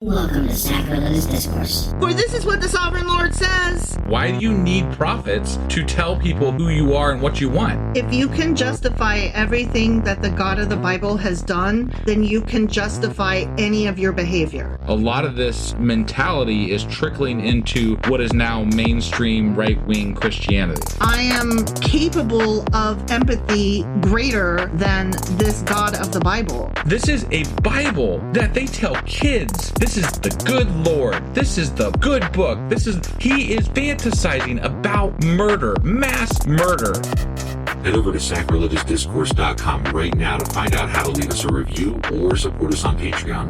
Welcome to Sacrilegious Discourse. For this is what the Sovereign Lord says. Why do you need prophets to tell people who you are and what you want? If you can justify everything that the God of the Bible has done, then you can justify any of your behavior. A lot of this mentality is trickling into what is now mainstream right-wing Christianity. I am capable of empathy greater than this God of the Bible. This is a Bible that they tell kids. This is the good Lord. This is the good book. He is fantasizing about murder, mass murder. Head over to sacrilegiousdiscourse.com right now to find out how to leave us a review or support us on Patreon.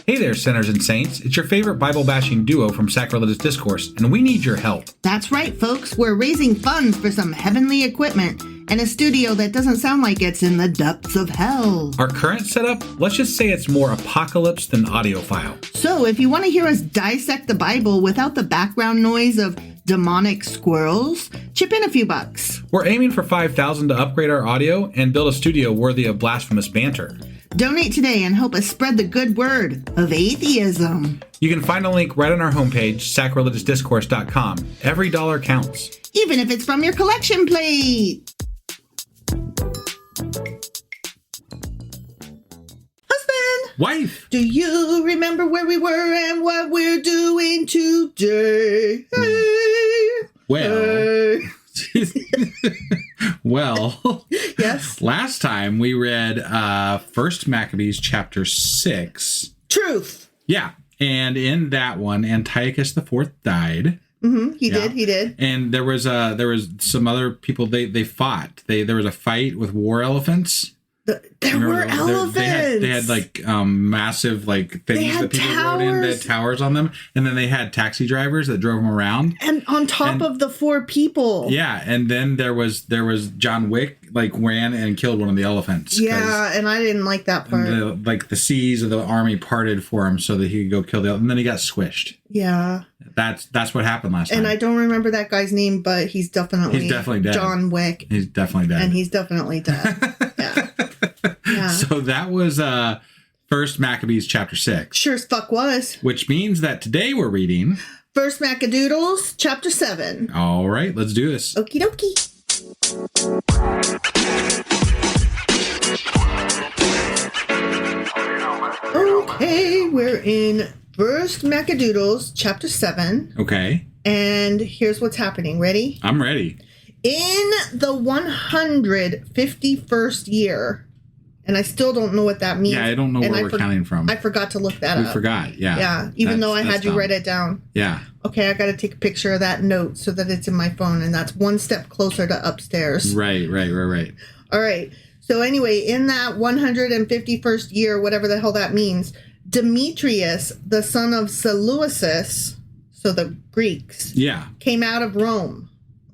Hey there, sinners and saints. It's your favorite Bible-bashing duo from Sacrilegious Discourse, and we need your help. That's right, folks. We're raising funds for some heavenly equipment and a studio that doesn't sound like it's in the depths of hell. Our current setup, let's just say it's more apocalypse than audiophile. So if you want to hear us dissect the Bible without the background noise of demonic squirrels, chip in a few bucks. We're aiming for $5,000 to upgrade our audio and build a studio worthy of blasphemous banter. Donate today and help us spread the good word of atheism. You can find a link right on our homepage, sacrilegiousdiscourse.com. Every dollar counts. Even if it's from your collection plate. Husband! Wife! Do you remember where we were and what we're doing today? Well... Well, yes. Last time we read 1 Maccabees chapter 6. Truth. Yeah, and in that one, Antiochus IV died. Mm-hmm. He did. And there was some other people they fought. There was a fight with war elephants. There were elephants. They had like massive like things that people rode in. They had towers on them, and then they had taxi drivers that drove them around. And on top of the 4 people. Yeah, and then there was John Wick ran and killed one of the elephants. Yeah, and I didn't like that part. The seas of the army parted for him so that he could go kill the elephant, and then he got squished. Yeah. That's what happened last time. And I don't remember that guy's name, but he's definitely dead. John Wick. He's definitely dead. And he's definitely dead. Yeah. Yeah. So that was 1 Maccabees chapter 6. Sure as fuck was. Which means that today we're reading 1 Maccadoodles chapter 7. All right, let's do this. Okie dokie. Okay, we're in 1 Maccadoodles chapter 7. Okay. And here's what's happening. Ready? I'm ready. In the 151st year, and I still don't know what that means. Yeah, I don't know where we're counting from. I forgot to look that up. We forgot, yeah. Yeah, even though I had you write it down. Yeah. Okay, I got to take a picture of that note so that it's in my phone, and that's one step closer to upstairs. Right. All right. So anyway, in that 151st year, whatever the hell that means, Demetrius, the son of Seleucus, so the Greeks, came out of Rome.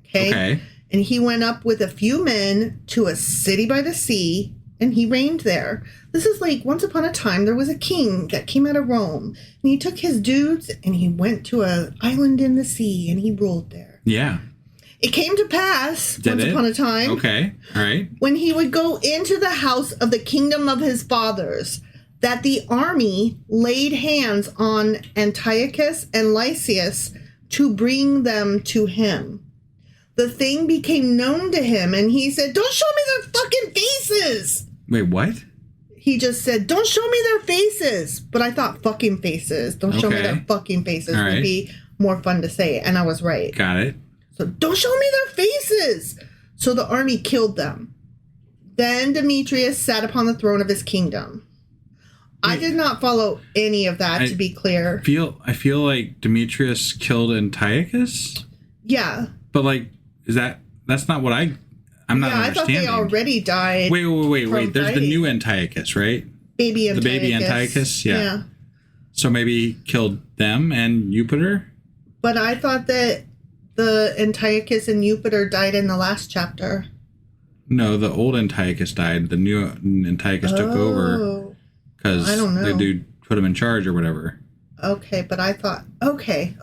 Okay. And he went up with a few men to a city by the sea, and he reigned there. This is like once upon a time, there was a king that came out of Rome, and he took his dudes, and he went to an island in the sea, and he ruled there. Yeah. It came to pass, upon a time, okay, all right, when he would go into the house of the kingdom of his fathers, that the army laid hands on Antiochus and Lysias to bring them to him. The thing became known to him, and he said, "Don't show me their fucking faces." Wait, what? He just said, "Don't show me their faces." But I thought fucking faces. Don't show me their fucking faces would be more fun to say. And I was right. Got it. So don't show me their faces. So the army killed them. Then Demetrius sat upon the throne of his kingdom. I did not follow any of that, to be clear. I feel like Demetrius killed Antiochus? Yeah. But that's not what I'm not understanding. I thought they already died. Wait. There's the new Antiochus, right? Baby Antiochus. The baby Antiochus? Yeah. So maybe he killed them and Jupiter? But I thought that the Antiochus and Jupiter died in the last chapter. No, the old Antiochus died. The new Antiochus took over because the dude put him in charge or whatever. Okay, but I thought, okay.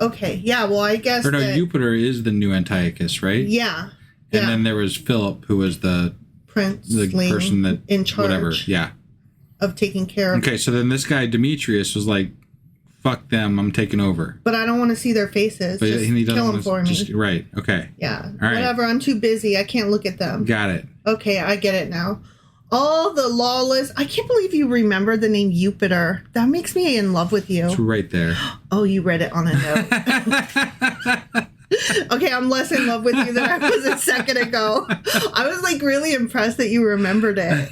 Yeah, well, I guess Jupiter is the new Antiochus, right? Yeah. And then there was Philip, who was the princely, the person that in charge, whatever, yeah, of taking care of. Okay, so then this guy Demetrius was like, "Fuck them, I'm taking over." But I don't want to see their faces. But just kill them for me. Right. Okay. Yeah. All right. Whatever. I'm too busy. I can't look at them. Got it. Okay, I get it now. All the lawless. I can't believe you remember the name Jupiter. That makes me in love with you. It's right there. Oh, you read it on a note. Okay, I'm less in love with you than I was a second ago. I was like really impressed that you remembered it.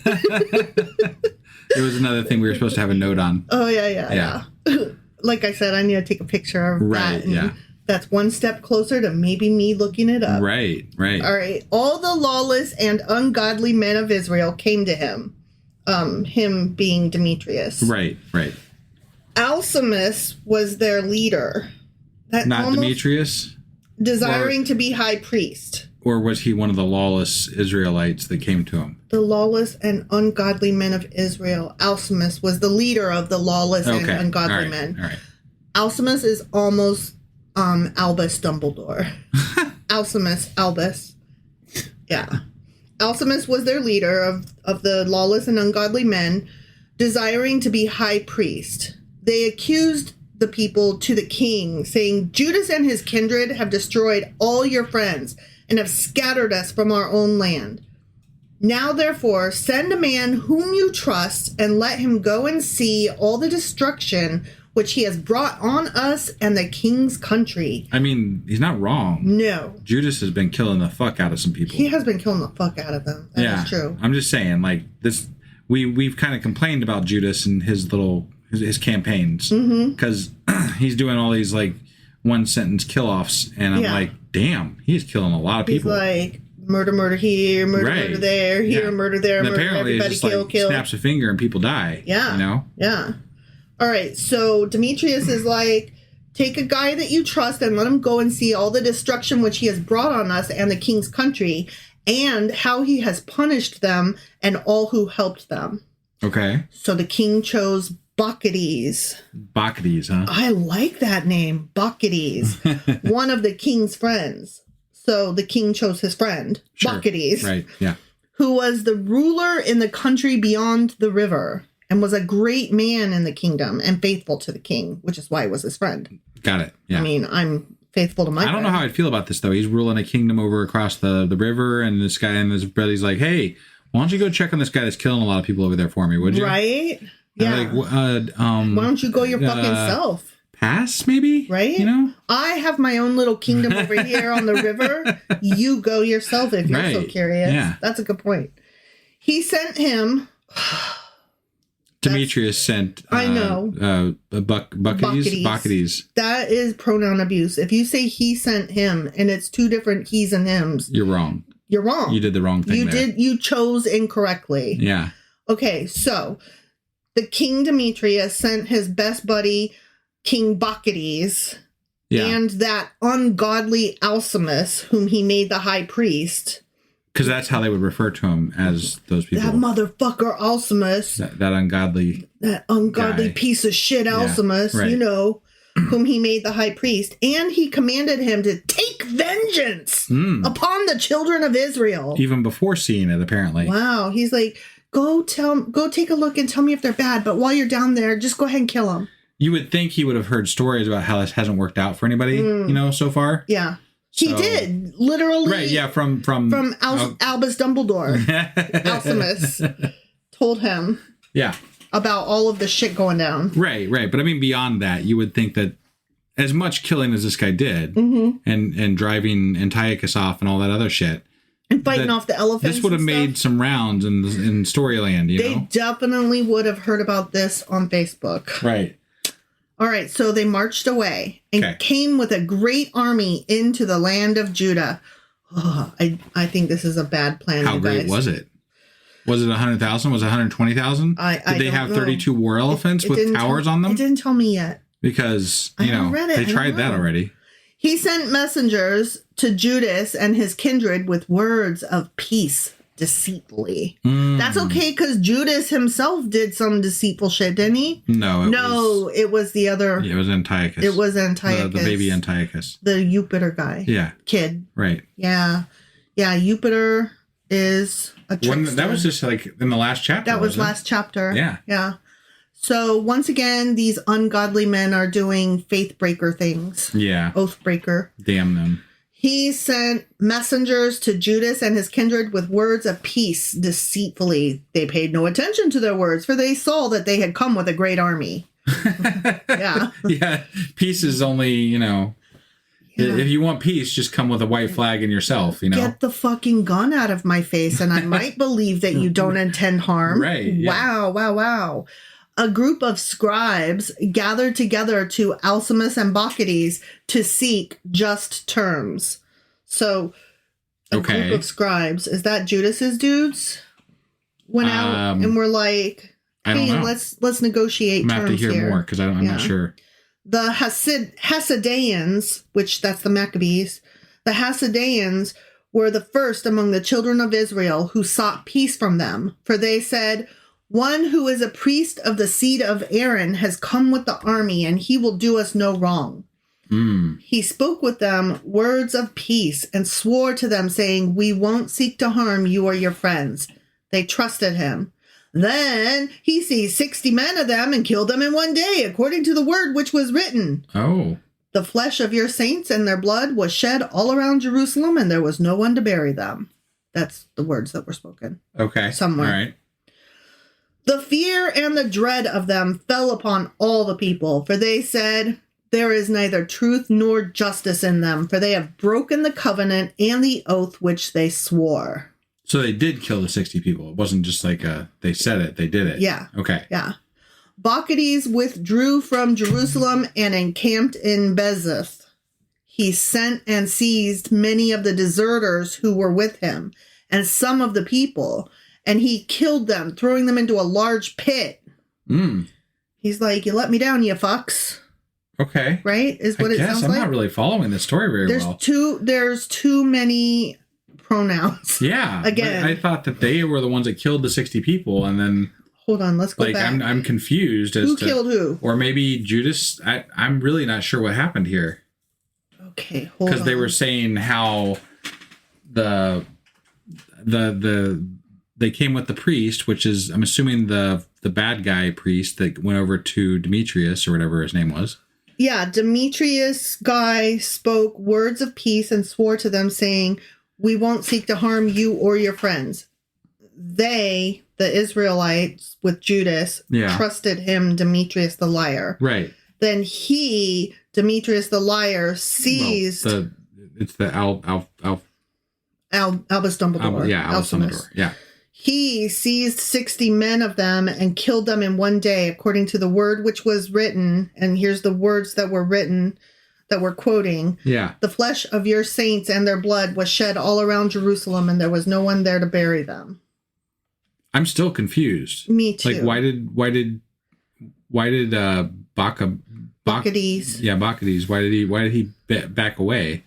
It was another thing we were supposed to have a note on. Oh, yeah. Like I said, I need to take a picture of that. And that's one step closer to maybe me looking it up. Right. All right. All the lawless and ungodly men of Israel came to him. Him being Demetrius. Right. Alcimus was their leader. Not Demetrius? Desiring to be high priest. Or was he one of the lawless Israelites that came to him? The lawless and ungodly men of Israel. Alcimus was the leader of the lawless and ungodly men. All right. Alcimus is almost Albus Dumbledore. Albus. Yeah. Alcimus was their leader of the lawless and ungodly men, desiring to be high priest. They accused the people to the king, saying, Judas and his kindred have destroyed all your friends and have scattered us from our own land. Now, therefore, send a man whom you trust and let him go and see all the destruction which he has brought on us and the king's country. I mean, he's not wrong. No. Judas has been killing the fuck out of some people. He has been killing the fuck out of them. That is true. I'm just saying, like, this, we've kind of complained about Judas and his campaigns. Because he's doing all these, like, one sentence kill-offs. And I'm like, damn, he's killing a lot of people. He's like, murder here, murder there, here, murder there, and murder, apparently everybody it's just kill. Snaps a finger and people die. Yeah. You know? Yeah. All right, so Demetrius is like, take a guy that you trust and let him go and see all the destruction which he has brought on us and the king's country, and how he has punished them and all who helped them. Okay. So the king chose Bacchides. Bacchides, huh? I like that name, Bacchides. One of the king's friends. So the king chose his friend, Bacchides. Right, yeah. Who was the ruler in the country beyond the river, and was a great man in the kingdom and faithful to the king, which is why he was his friend. Got it. Yeah. I mean, I'm faithful to my friend. I don't know how I'd feel about this, though. He's ruling a kingdom over across the river, and this guy and his brother's like, hey, why don't you go check on this guy that's killing a lot of people over there for me, would you? Right? Yeah. Like, why don't you go your fucking self? Pass, maybe? Right? You know? I have my own little kingdom over here on the river. You go yourself if you're so curious. Yeah. That's a good point. He sent him... Demetrius sent Bacchides. That is pronoun abuse. If you say he sent him and it's two different he's and hims, you're wrong. You're wrong. You did the wrong thing. You chose incorrectly. Yeah. Okay, so the king Demetrius sent his best buddy, King Bacchides, and that ungodly Alcimus, whom he made the high priest. Because that's how they would refer to him, as those people. That motherfucker Alcimus. That ungodly guy. Piece of shit Alcimus, you know, whom he made the high priest. And he commanded him to take vengeance upon the children of Israel. Even before seeing it, apparently. Wow. He's like, go take a look and tell me if they're bad. But while you're down there, just go ahead and kill them. You would think he would have heard stories about how this hasn't worked out for anybody, so far. Yeah. He did, literally. Right, yeah, from Albus Dumbledore. Alcimus told him about all of the shit going down. Right. But I mean, beyond that, you would think that as much killing as this guy did, and driving Antiochus off and all that other shit. And fighting off the elephants. This would have made some rounds in Storyland, They definitely would have heard about this on Facebook. Right. All right, so they marched away and came with a great army into the land of Judah. Oh, I think this is a bad plan. How great was it? Was it 100,000? Was it 120,000? Did they have 32 war elephants with towers on them? It didn't tell me yet. Because, they tried that already. He sent messengers to Judas and his kindred with words of peace deceitfully. That's okay, because Judas himself did some deceitful shit, didn't he? No, it was the other. It was Antiochus. It was Antiochus. The baby Antiochus. The Jupiter guy. Yeah. Kid. Right. Yeah. Yeah, Jupiter is a trickster. That was just like in the last chapter. That was last chapter. Yeah. Yeah. So once again, these ungodly men are doing faith breaker things. Yeah. Oath breaker. Damn them. He sent messengers to Judas and his kindred with words of peace deceitfully. They paid no attention to their words, for they saw that they had come with a great army. Yeah. Yeah. Peace is only, if you want peace, just come with a white flag in yourself, Get the fucking gun out of my face, and I might believe that you don't intend harm. Right. Yeah. Wow. A group of scribes gathered together to Alcimus and Bacchides to seek just terms. So, a group of scribes, is that Judas's dudes? Went out and were like, hey, let's negotiate terms here. I'm going to have to hear more because I'm not sure. The Hasideans, which that's the Maccabees, the Hasideans were the first among the children of Israel who sought peace from them. For they said, one who is a priest of the seed of Aaron has come with the army, and he will do us no wrong. He spoke with them words of peace and swore to them, saying, we won't seek to harm you or your friends. They trusted him. Then he seized 60 men of them and killed them in one day, according to the word which was written. Oh. The flesh of your saints and their blood was shed all around Jerusalem, and there was no one to bury them. That's the words that were spoken. Okay. Somewhere. All right. The fear and the dread of them fell upon all the people, for they said, there is neither truth nor justice in them, for they have broken the covenant and the oath which they swore. So they did kill the 60 people. It wasn't just like they said it, they did it. Yeah. Okay. Yeah. Bacchides withdrew from Jerusalem and encamped in Bezeth. He sent and seized many of the deserters who were with him and some of the people, and he killed them, throwing them into a large pit. He's like, you let me down, you fucks. Okay. Right? Is what it sounds like. I'm not really following this story very well. There's too many pronouns. Yeah. Again. I thought that they were the ones that killed the 60 people, and then... Hold on, let's go back. I'm confused as who to... Who killed who? Or maybe Judas... I'm really not sure what happened here. Okay, hold on. Because they were saying how they came with the priest, which is, I'm assuming the bad guy priest that went over to Demetrius or whatever his name was. Yeah, Demetrius guy spoke words of peace and swore to them, saying, we won't seek to harm you or your friends. They, the Israelites with Judas, trusted him, Demetrius the liar. Right. Then he, Demetrius the liar, seized... It's the Albus Dumbledore. Albus Dumbledore. Yeah. He seized 60 men of them and killed them in one day, according to the word which was written. And here's the words that were written, that we're quoting. Yeah. The flesh of your saints and their blood was shed all around Jerusalem, and there was no one there to bury them. I'm still confused. Me too. Like, why did Bacchides? Yeah, Bacchides. Why did he back away?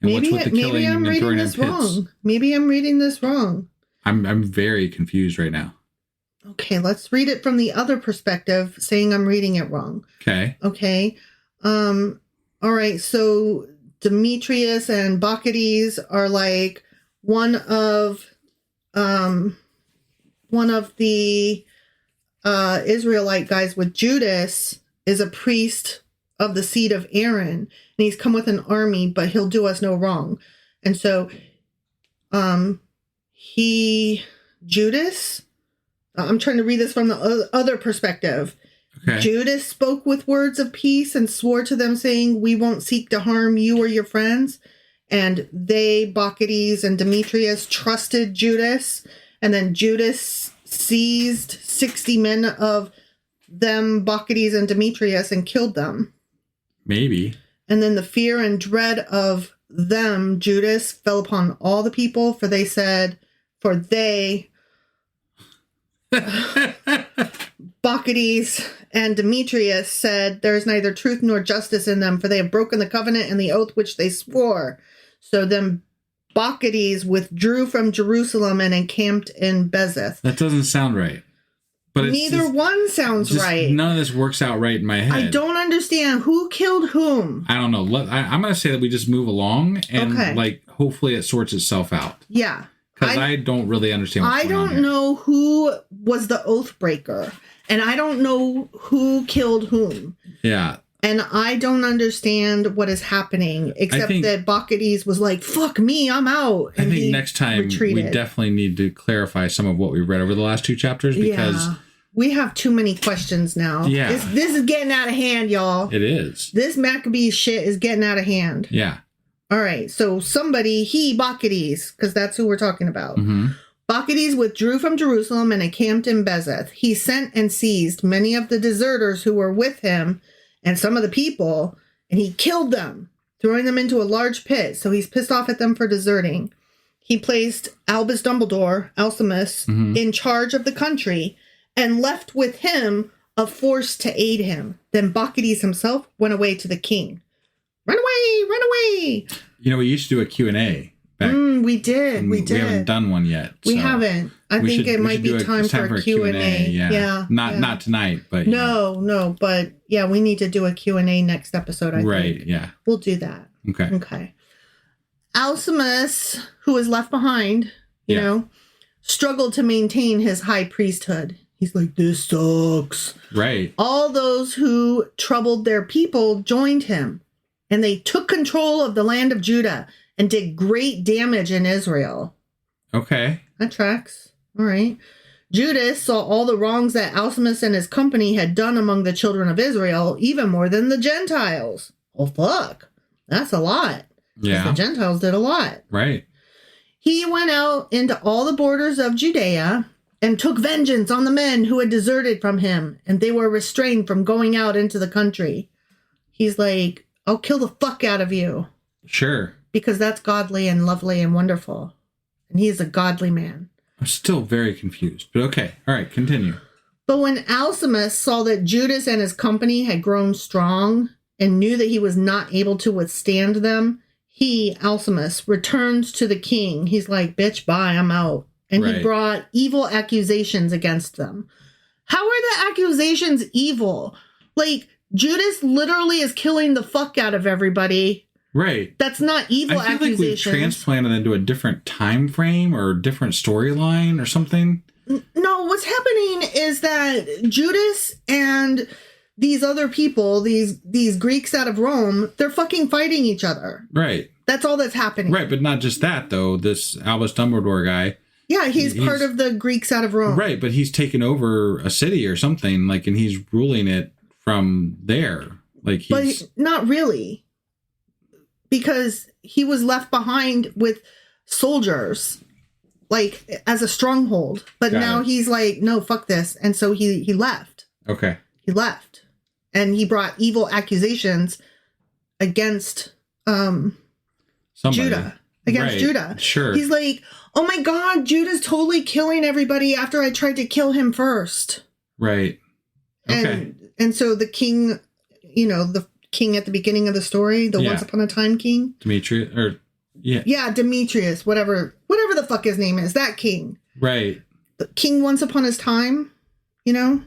And maybe, what's with the killing and throwing in pits? Wrong. Maybe I'm reading this wrong. I'm very confused right now. Okay, let's read it from the other perspective, saying I'm reading it wrong. Okay. All right, so Demetrius and Bacchides are like one of the Israelite guys with Judas is a priest of the seed of Aaron, and he's come with an army, but he'll do us no wrong. And so Judas, I'm trying to read this from the other perspective. Okay. Judas spoke with words of peace and swore to them, saying, we won't seek to harm you or your friends. And they, Bacchides and Demetrius, trusted Judas. And then Judas seized 60 men of them, Bacchides and Demetrius, and killed them. Maybe. And then the fear and dread of them, Judas, fell upon all the people, for they said, Bacchides and Demetrius said, there is neither truth nor justice in them, for they have broken the covenant and the oath which they swore. So then Bacchides withdrew from Jerusalem and encamped in Bezeth. That doesn't sound right. But neither one sounds right. None of this works out right in my head. I don't understand. Who killed whom? I don't know. I'm going to say that we just move along and hopefully it sorts itself out. Yeah. Because I don't really understand what's going on here. know who was the oath breaker. And I don't know who killed whom. Yeah. And I don't understand what is happening, except that Bacchides was like, fuck me, I'm out. And I think next time we definitely need to clarify some of what we've read over the last 2 chapters, because we have too many questions now. Yeah. This is getting out of hand, y'all. It is. This Maccabees shit is getting out of hand. Yeah. All right. So Bacchides, because that's who we're talking about. Mm-hmm. Bacchides withdrew from Jerusalem and encamped in Bezeth. He sent and seized many of the deserters who were with him and some of the people, and he killed them, throwing them into a large pit. So he's pissed off at them for deserting. He placed Albus Dumbledore, Alcimus, in charge of the country and left with him a force to aid him. Then Bacchides himself went away to the king. Run away, run away. You know, we used to do a Q&A. We did. We haven't done one yet. We haven't. I think it might be time for a Q&A. Yeah. Not tonight, but no. But yeah, we need to do a Q&A next episode. I think. Right. Yeah. We'll do that. Okay. Alcimus, who was left behind, you know, struggled to maintain his high priesthood. He's like, this sucks. Right. All those who troubled their people joined him, and they took control of the land of Judah and did great damage in Israel. Okay. That tracks. All right. Judas saw all the wrongs that Alcimus and his company had done among the children of Israel, even more than the Gentiles. Oh, fuck. That's a lot. Yeah. The Gentiles did a lot. Right. He went out into all the borders of Judea and took vengeance on the men who had deserted from him, and they were restrained from going out into the country. He's like, I'll kill the fuck out of you. Sure. Because that's godly and lovely and wonderful. And he is a godly man. I'm still very confused, but okay. All right, continue. But when Alcimus saw that Judas and his company had grown strong and knew that he was not able to withstand them, he, Alcimus, returned to the king. He's like, bitch, bye, I'm out. And he brought evil accusations against them. How are the accusations evil? Like, Judas literally is killing the fuck out of everybody. Right. That's not evil accusations. I feel like we've transplanted into a different time frame or a different storyline or something. No, what's happening is that Judas and these other people, these Greeks out of Rome, they're fucking fighting each other. Right. That's all that's happening. Right, but not just that, though. This Albus Dumbledore guy. Yeah, he's part of the Greeks out of Rome. Right, but he's taken over a city or something, like, and he's ruling it from there. Like, he's... But not really. Because he was left behind with soldiers, like, as a stronghold. But now he's like, no, fuck this. And so he left. Okay. He left. And he brought evil accusations against Judah. Against Judah. Sure. He's like, oh my God, Judah's totally killing everybody after I tried to kill him first. Right. Okay. And so the king, you know, the king at the beginning of the story, the Once Upon a Time king. Demetrius, or Demetrius, whatever the fuck his name is, that king. Right. The king Once Upon his time, you know,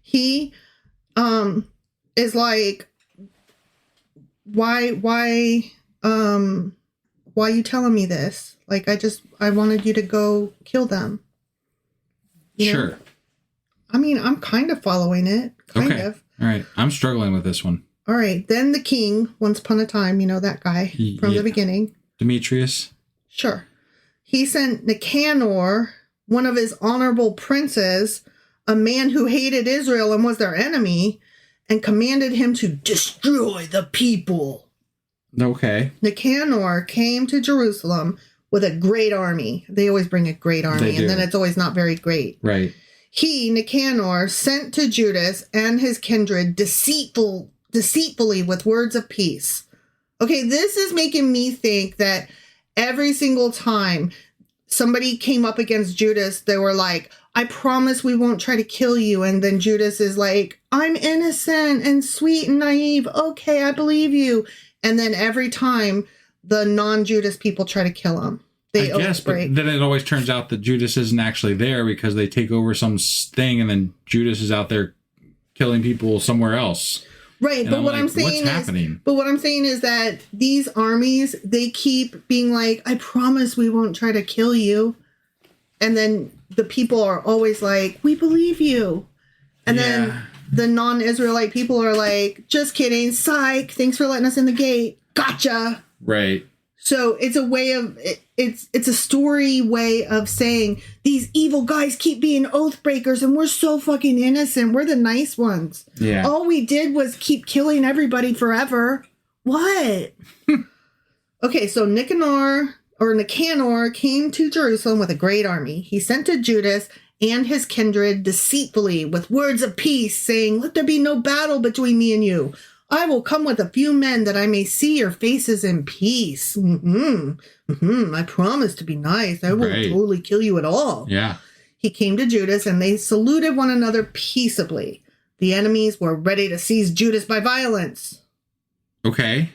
he is like, why you telling me this? Like, I wanted you to go kill them. You know? I mean, I'm kind of following it. Kind of. All right. I'm struggling with this one. All right. Then the king, Once Upon a Time, you know, that guy from the beginning. Demetrius. Sure. He sent Nicanor, one of his honorable princes, a man who hated Israel and was their enemy, and commanded him to destroy the people. Okay. Nicanor came to Jerusalem with a great army. They always bring a great army, and then it's always not very great. Right. He, Nicanor, sent to Judas and his kindred deceitfully with words of peace. Okay, this is making me think that every single time somebody came up against Judas, they were like, I promise we won't try to kill you. And then Judas is like, I'm innocent and sweet and naive. Okay, I believe you. And then every time the non-Judas people try to kill him, they I guess, but then it always turns out that Judas isn't actually there because they take over some thing and then Judas is out there killing people somewhere else. Right, but what I'm saying is that these armies, they keep being like, I promise we won't try to kill you. And then the people are always like, we believe you. And then the non-Israelite people are like, just kidding. Psych. Thanks for letting us in the gate. Gotcha. Right. So it's a way of, it's a story way of saying these evil guys keep being oath breakers and we're so fucking innocent. We're the nice ones. Yeah. All we did was keep killing everybody forever. What? Okay, so Nicanor came to Jerusalem with a great army. He sent to Judas and his kindred deceitfully with words of peace, saying, let there be no battle between me and you. I will come with a few men that I may see your faces in peace. I promise to be nice. I won't totally kill you at all. Yeah. He came to Judas and they saluted one another peaceably. The enemies were ready to seize Judas by violence. Okay.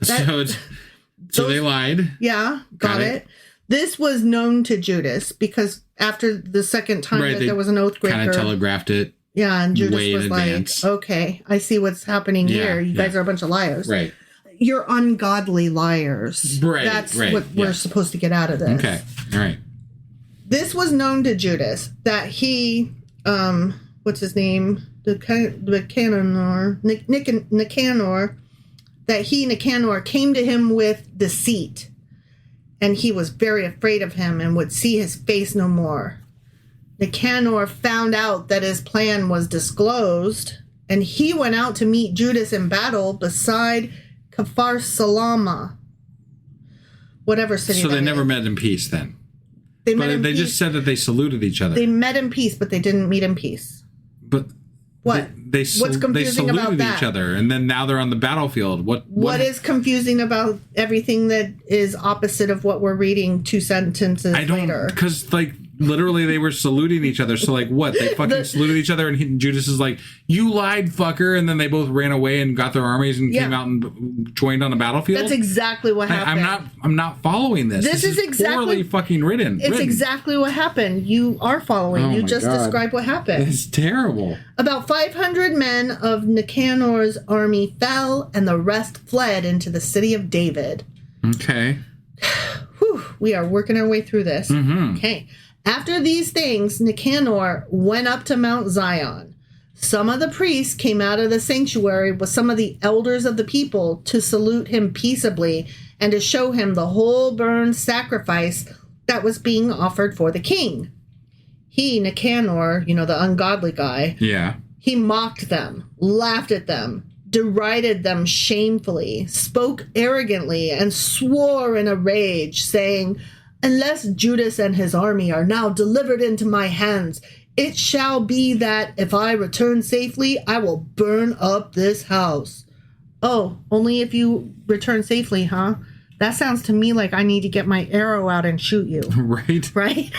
So they lied. Yeah, got it. This was known to Judas because after the second time that there was an oath breaker. Kind of telegraphed it. Yeah, and Judas way was in like, advance. okay, I see what's happening here. You guys are a bunch of liars. Right. You're ungodly liars. Right. That's what we're supposed to get out of this. Okay. All right. This was known to Judas that he, what's his name? Nicanor, that Nicanor came to him with deceit. And he was very afraid of him and would see his face no more. Nicanor found out that his plan was disclosed, and he went out to meet Judas in battle beside Kfar Salama, whatever city. So they never met in peace then. They just said that they saluted each other. They met in peace, but they didn't meet in peace. But what? What's confusing about that? Each other, and then now they're on the battlefield. What is confusing about everything that is opposite of what we're reading 2 sentences later? Because literally they were saluting each other. So what? They fucking saluted each other, and Judas is like, "You lied, fucker!" And then they both ran away and got their armies and came out and joined on the battlefield. That's exactly what happened. I'm not following this. This is exactly poorly fucking written. It's exactly what happened. You are following. You just described what happened. It's terrible. About 500 men of Nicanor's army fell, and the rest fled into the city of David. Okay. Whew, we are working our way through this. Mm-hmm. Okay. After these things, Nicanor went up to Mount Zion. Some of the priests came out of the sanctuary with some of the elders of the people to salute him peaceably and to show him the whole burnt sacrifice that was being offered for the king. He, Nicanor, the ungodly guy, he mocked them, laughed at them, derided them shamefully, spoke arrogantly, and swore in a rage, saying, unless Judas and his army are now delivered into my hands, it shall be that if I return safely, I will burn up this house. Oh, only if you return safely, huh? That sounds to me like I need to get my arrow out and shoot you. Right. Right?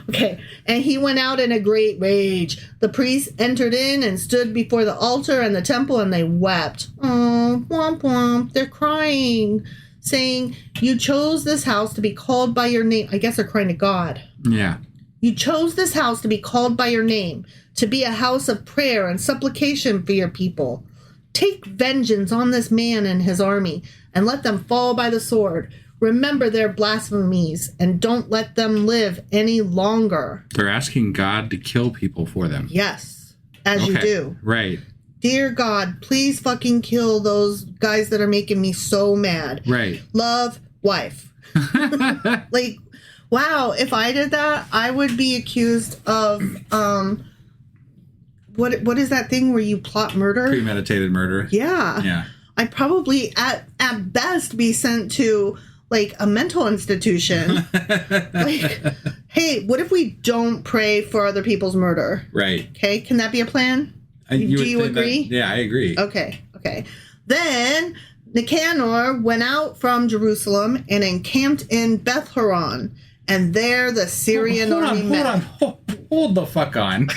Okay. And he went out in a great rage. The priests entered in and stood before the altar and the temple, and they wept. Oh, womp womp. They're crying, saying, you chose this house to be called by your name. I guess they're crying to God. Yeah. You chose this house to be called by your name, to be a house of prayer and supplication for your people. Take vengeance on this man and his army, and let them fall by the sword. Remember their blasphemies, and don't let them live any longer. They're asking God to kill people for them. Yes, as you do. Right. Dear God, please fucking kill those guys that are making me so mad. Right. Love, wife. Wow, if I did that, I would be accused of, what is that thing where you plot murder? Premeditated murder. Yeah. Yeah. I'd probably, at best, be sent to, a mental institution. Hey, what if we don't pray for other people's murder? Right. Okay, can that be a plan? Do you agree? Yeah, I agree. Okay. Then Nicanor went out from Jerusalem and encamped in Beth Horon, and there the Syrian army met. Hold the fuck on.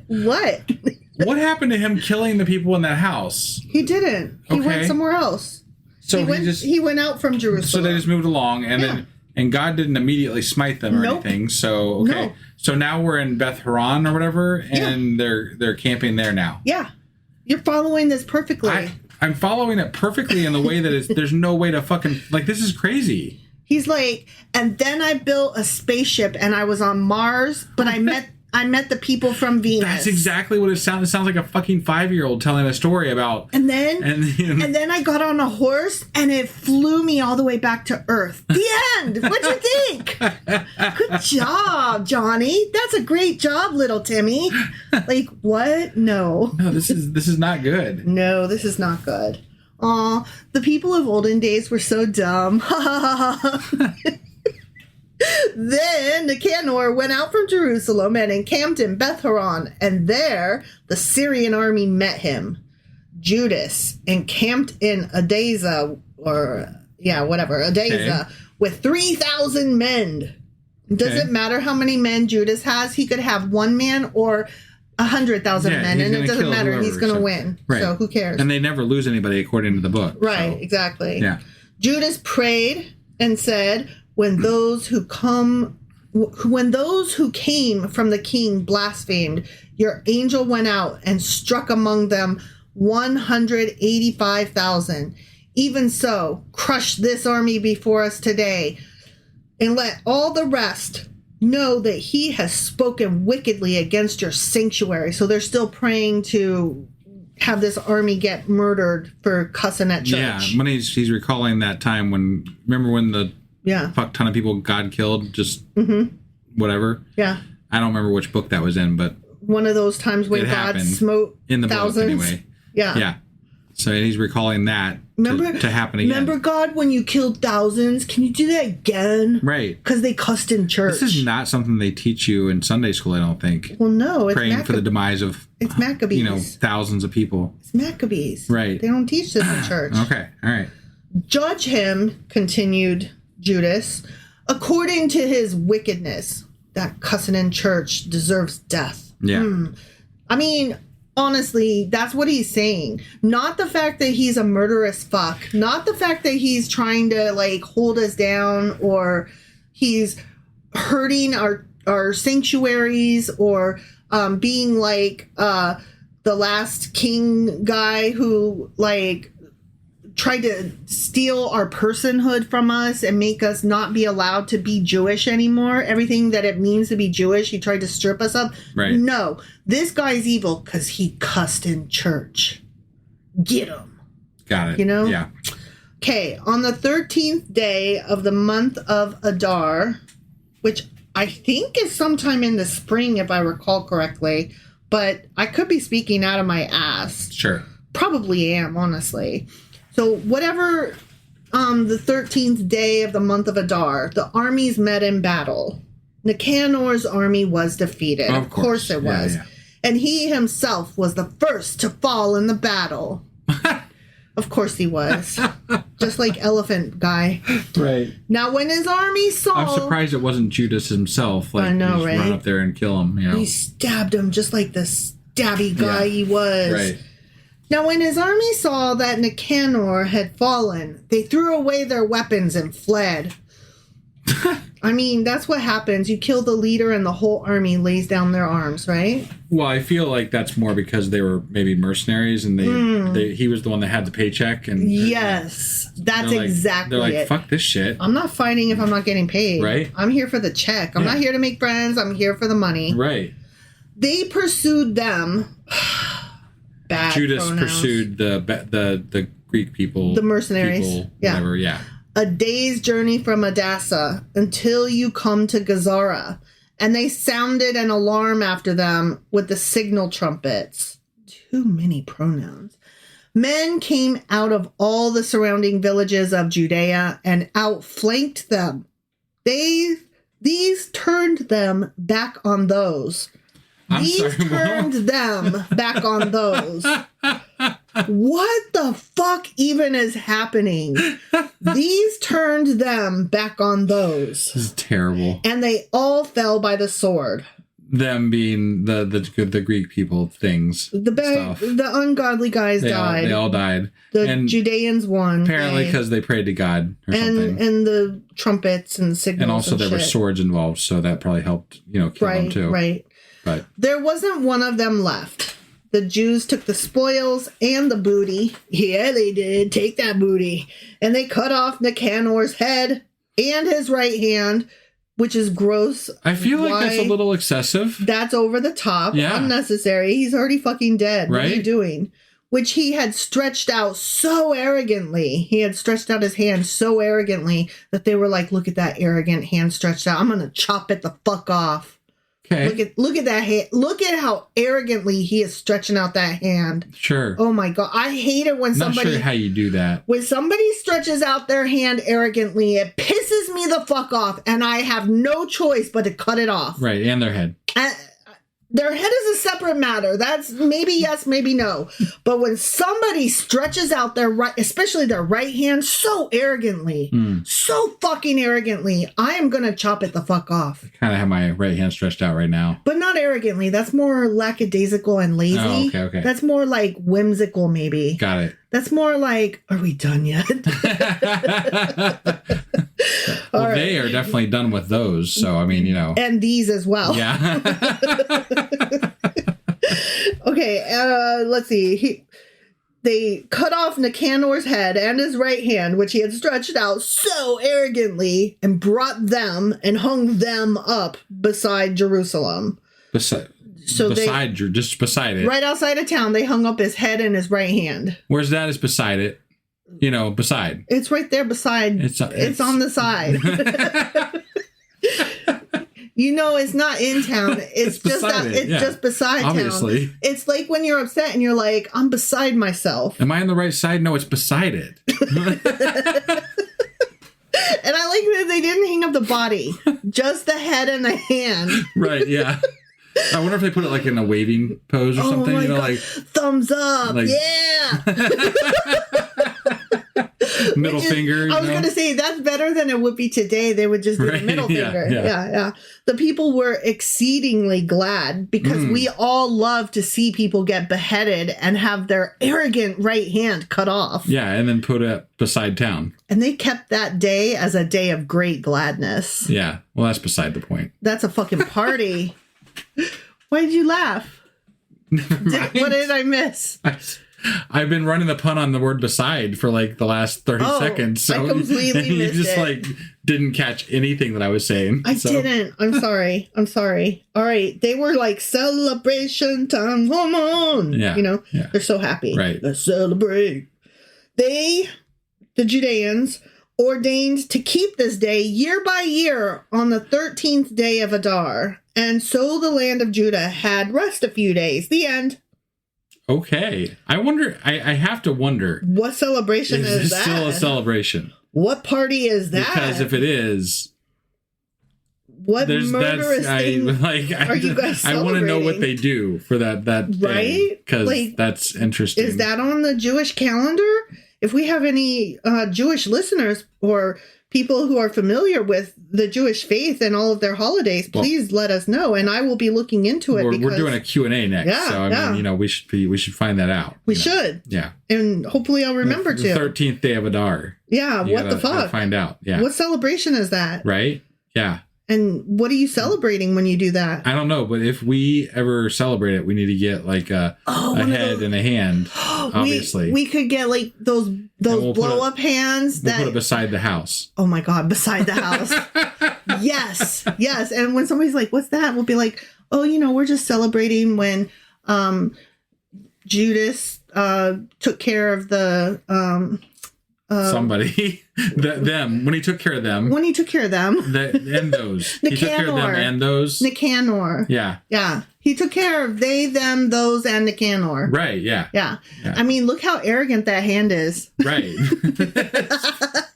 What? What happened to him killing the people in that house? He didn't. He went somewhere else. So he went out from Jerusalem. So they just moved along, and God didn't immediately smite them or anything. So okay. No. So now we're in Beth Horon or whatever, and they're camping there now. Yeah, you're following this perfectly. I'm following it perfectly in the way that there's no way to fucking this is crazy. He's like, and then I built a spaceship and I was on Mars, but I met the people from Venus. That's exactly what it sounds. It sounds like a fucking 5-year-old telling a story about. And then I got on a horse and it flew me all the way back to Earth. The end. What'd you think? Good job, Johnny. That's a great job, little Timmy. Like, what? No. No, this is not good. No, this is not good. Aw, the people of olden days were so dumb. Then Nicanor went out from Jerusalem and encamped in Beth-horon, and there the Syrian army met him. Judas encamped in Edessa, with 3,000 men. Doesn't matter how many men Judas has. He could have 1 man or 100,000 men, and it doesn't matter. He's going to win. Right. So who cares? And they never lose anybody according to the book. Right, so. exactly. Yeah. Judas prayed and said, when those who came from the king blasphemed, your angel went out and struck among them 185,000. Even so, crush this army before us today, and let all the rest know that he has spoken wickedly against your sanctuary. So they're still praying to have this army get murdered for cussing at church. Yeah, when he's recalling that time when the fuck ton of people God killed, just whatever. Yeah. I don't remember which book that was in, but one of those times when God smote in the thousands. Book anyway. Yeah. Yeah. So he's recalling that to happen again. Remember, God, when you killed thousands? Can you do that again? Right. Because they cussed in church. This is not something they teach you in Sunday school, I don't think. Well, no. It's praying for the demise of Maccabees. Thousands of people. It's Maccabees. Right. They don't teach this in church. Okay. All right. Judge him, continued Judas, according to his wickedness. That cussing in church deserves death. Yeah. I mean, honestly, that's what he's saying. Not the fact that he's a murderous fuck. Not the fact that he's trying to, like, hold us down or he's hurting our sanctuaries or being like the last king guy who, like, tried to steal our personhood from us and make us not be allowed to be Jewish anymore. Everything that it means to be Jewish, he tried to strip us up. Right. No, this guy's evil because he cussed in church. Get him. Got it. You know? Yeah. Okay, on the 13th day of the month of Adar, which I think is sometime in the spring, if I recall correctly, but I could be speaking out of my ass. Sure. Probably am, honestly. So whatever, the 13th day of the month of Adar, the armies met in battle. Nicanor's army was defeated. Of course it was. Yeah. And he himself was the first to fall in the battle. Of course he was. Just like Elephant Guy. Right. Now when his army saw... I'm surprised it wasn't Judas himself. Like, I know, right? Run up there and kill him, you know. He stabbed him just like the stabby guy he was. Right. Now, when his army saw that Nicanor had fallen, they threw away their weapons and fled. I mean, that's what happens. You kill the leader and the whole army lays down their arms, right? Well, I feel like that's more because they were maybe mercenaries and he was the one that had the paycheck. And yes, that's exactly it. They're like, it. fuck this shit. I'm not fighting if I'm not getting paid. Right. I'm here for the check. I'm not here to make friends. I'm here for the money. Right. They pursued them. Bad Judas pronouns. Pursued the Greek people, the mercenaries, whatever, a day's journey from Edessa until you come to Gazara, and they sounded an alarm after them with the signal trumpets. Too many pronouns. Men came out of all the surrounding villages of Judea and outflanked them. These turned them back on those. Turned them back on those. What the fuck even is happening? These turned them back on those. This is terrible. And they all fell by the sword. Them being the Greek people things. The ungodly guys died. They all died. The Judeans won. Apparently because they prayed to God or something. And the trumpets and signals and also there were swords involved, so that probably helped, kill them too. Right. But there wasn't one of them left. The Jews took the spoils and the booty. Yeah, they did. Take that booty. And they cut off Nicanor's head. and his right hand, which is gross. I feel like that's a little excessive. That's over the top. Yeah. Unnecessary. He's already fucking dead. Right? What are you doing? Which he had stretched out so arrogantly. He had stretched out his hand so arrogantly that they were like, look at that arrogant hand stretched out. I'm going to chop it the fuck off. Okay. Look at that hand. Look at how arrogantly he is stretching out that hand. Sure. Oh my God. I hate it when Not sure how you do that. When somebody stretches out their hand arrogantly, it pisses me the fuck off, and I have no choice but to cut it off. Right, and their head. Their head is a separate matter. That's maybe yes, maybe no. But when somebody stretches out their right, especially their right hand, so arrogantly, so fucking arrogantly, I am going to chop it the fuck off. I kind of have my right hand stretched out right now. But not arrogantly. That's more lackadaisical and lazy. Oh, okay. That's more like whimsical, maybe. Got it. That's more like, are we done yet? Well, they are definitely done with those. So, I mean, And these as well. Yeah. Okay, let's see. They cut off Nicanor's head and his right hand, which he had stretched out so arrogantly, and brought them and hung them up beside Jerusalem. Just beside it. Right outside of town, they hung up his head and his right hand. Where's that is beside it? Beside. It's right there beside. It's on the side. It's not in town. It's just beside it. It's just beside Obviously. town. It's like when you're upset and you're like, I'm beside myself. Am I on the right side? No, it's beside it. And I like that they didn't hang up the body, just the head and the hand. Right, yeah. I wonder if they put it like in a waving pose or something, God. like thumbs up, yeah. Middle finger. I was going to say that's better than it would be today. They would just do the middle finger. Yeah. The people were exceedingly glad because we all love to see people get beheaded and have their arrogant right hand cut off. Yeah, and then put it beside town. And they kept that day as a day of great gladness. Yeah, well, that's beside the point. That's a fucking party. Why did you laugh? What did I miss? I've been running the pun on the word beside for like the last 30 seconds. So I completely you missed just it. Didn't catch anything that I was saying. I didn't. I'm sorry. All right. They were like celebration time. Come on. Yeah. They're so happy. Right. Let's celebrate. The Judeans, ordained to keep this day year by year on the 13th day of Adar. And so the land of Judah had rest a few days. The end. Okay. I wonder, I have to wonder. What celebration is this that? still a celebration? What party is that? Because if it is, what murderous thing are you guys celebrating? I want to know what they do for that right? Because that's interesting. Is that on the Jewish calendar? If we have any Jewish listeners or people who are familiar with the Jewish faith and all of their holidays, please let us know, and I will be looking into it. We're doing a Q&A next, so I mean, we should find that out. We should, yeah, and hopefully I'll remember the 13th day of Adar. Yeah, what the fuck? Find out. Yeah, what celebration is that? Right? Yeah. And what are you celebrating when you do that? I don't know, but if we ever celebrate it, we need to get like a head and a hand. Obviously, we could get like those blow up hands. We'll put it beside the house. Oh my God, beside the house. Yes. And when somebody's like, "What's that?" We'll be like, "Oh, we're just celebrating when Judas took care of the somebody." Them. When he took care of them. And those. Nicanor. He took care of them and those. Nicanor. Yeah. Yeah. He took care of they, them, those, and Nicanor. Right, yeah. I mean, look how arrogant that hand is. Right.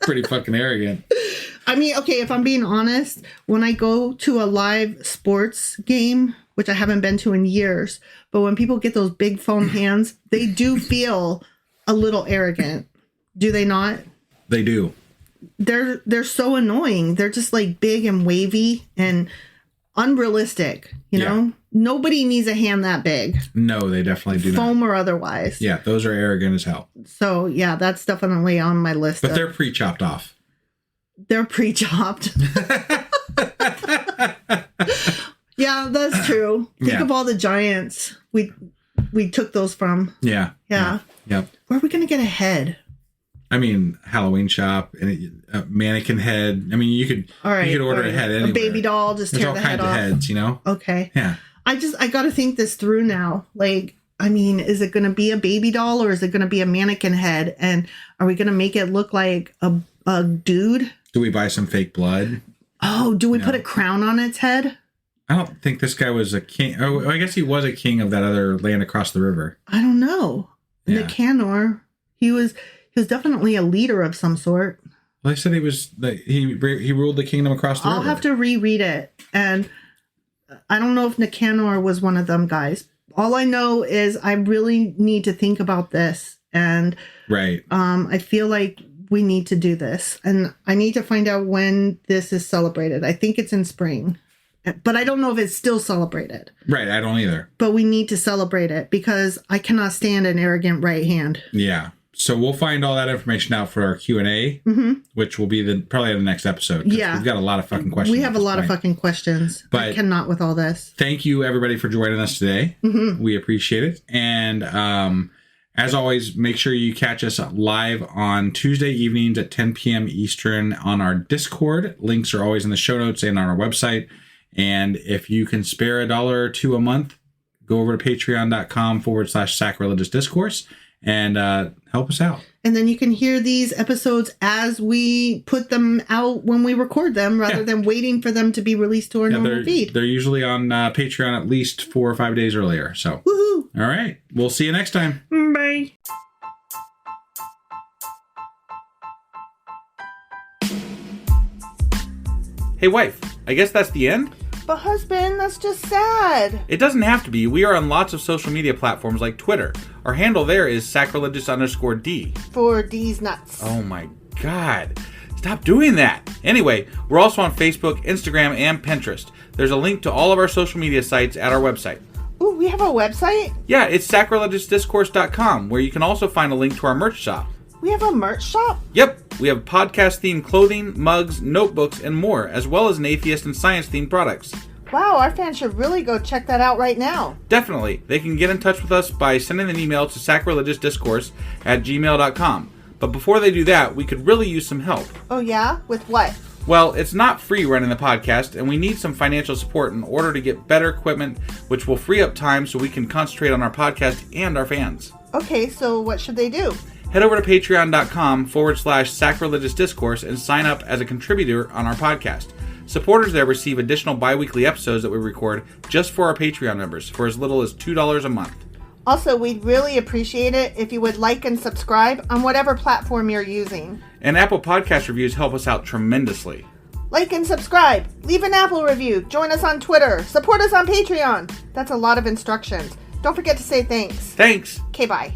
Pretty fucking arrogant. I mean, okay, if I'm being honest, when I go to a live sports game, which I haven't been to in years, but when people get those big foam hands, they do feel a little arrogant. Do they not? They do. They're so annoying. They're just like big and wavy and unrealistic, you know? Nobody needs a hand that big. No, they definitely do not. Foam or otherwise. Yeah, those are arrogant as hell. So, yeah, that's definitely on my list. But they're pre-chopped off. They're pre-chopped. Yeah, that's true. Think of all the giants we took those from. Yeah. Yeah. Yep. Where are we going to get a head? I mean, Halloween shop and a mannequin head. I mean, you could order a head anywhere. A baby doll, just tear the head off. There's all kinds of heads, you know? Okay. Yeah. I got to think this through now. Like, I mean, is it going to be a baby doll or is it going to be a mannequin head? And are we going to make it look like a dude? Do we buy some fake blood? Oh, do we put a crown on its head? I don't think this guy was a king. Oh, I guess he was a king of that other land across the river. I don't know. Yeah. Nicanor, he was definitely a leader of some sort. Well, they said he ruled the kingdom across the river. I'll have to reread it. And I don't know if Nicanor was one of them guys. All I know is I really need to think about this. And right. I feel like we need to do this. And I need to find out when this is celebrated. I think it's in spring. But I don't know if it's still celebrated. Right, I don't either. But we need to celebrate it because I cannot stand an arrogant right hand. Yeah. So we'll find all that information out for our Q&A, which will be probably the next episode. Yeah. We've got a lot of fucking questions. We have a lot of fucking questions. But I cannot with all this. Thank you, everybody, for joining us today. We appreciate it. And as always, make sure you catch us live on Tuesday evenings at 10 p.m. Eastern on our Discord. Links are always in the show notes and on our website. And if you can spare $1 or $2 a month, go over to patreon.com/sacrilegious discourse and help us out. And then you can hear these episodes as we put them out when we record them rather than waiting for them to be released to our normal feed. They're usually on Patreon at least 4 or 5 days earlier. So, woohoo! All right. We'll see you next time. Bye. Hey, wife, I guess that's the end? But husband, that's just sad. It doesn't have to be. We are on lots of social media platforms like Twitter. Our handle there is sacrilegious_D. For D's nuts. Oh my God. Stop doing that. Anyway, we're also on Facebook, Instagram, and Pinterest. There's a link to all of our social media sites at our website. Ooh, we have a website? Yeah, it's sacrilegiousdiscourse.com, where you can also find a link to our merch shop. We have a merch shop? Yep, we have podcast-themed clothing, mugs, notebooks, and more, as well as an atheist and science-themed products. Wow, our fans should really go check that out right now. Definitely. They can get in touch with us by sending an email to sacrilegiousdiscourse@gmail.com. But before they do that, we could really use some help. Oh yeah? With what? Well, it's not free running the podcast, and we need some financial support in order to get better equipment, which will free up time so we can concentrate on our podcast and our fans. Okay, so what should they do? Head over to patreon.com/sacrilegious discourse and sign up as a contributor on our podcast. Supporters there receive additional bi-weekly episodes that we record just for our Patreon members for as little as $2 a month. Also, we'd really appreciate it if you would like and subscribe on whatever platform you're using. And Apple Podcast reviews help us out tremendously. Like and subscribe. Leave an Apple review. Join us on Twitter. Support us on Patreon. That's a lot of instructions. Don't forget to say thanks. Thanks. Okay, bye.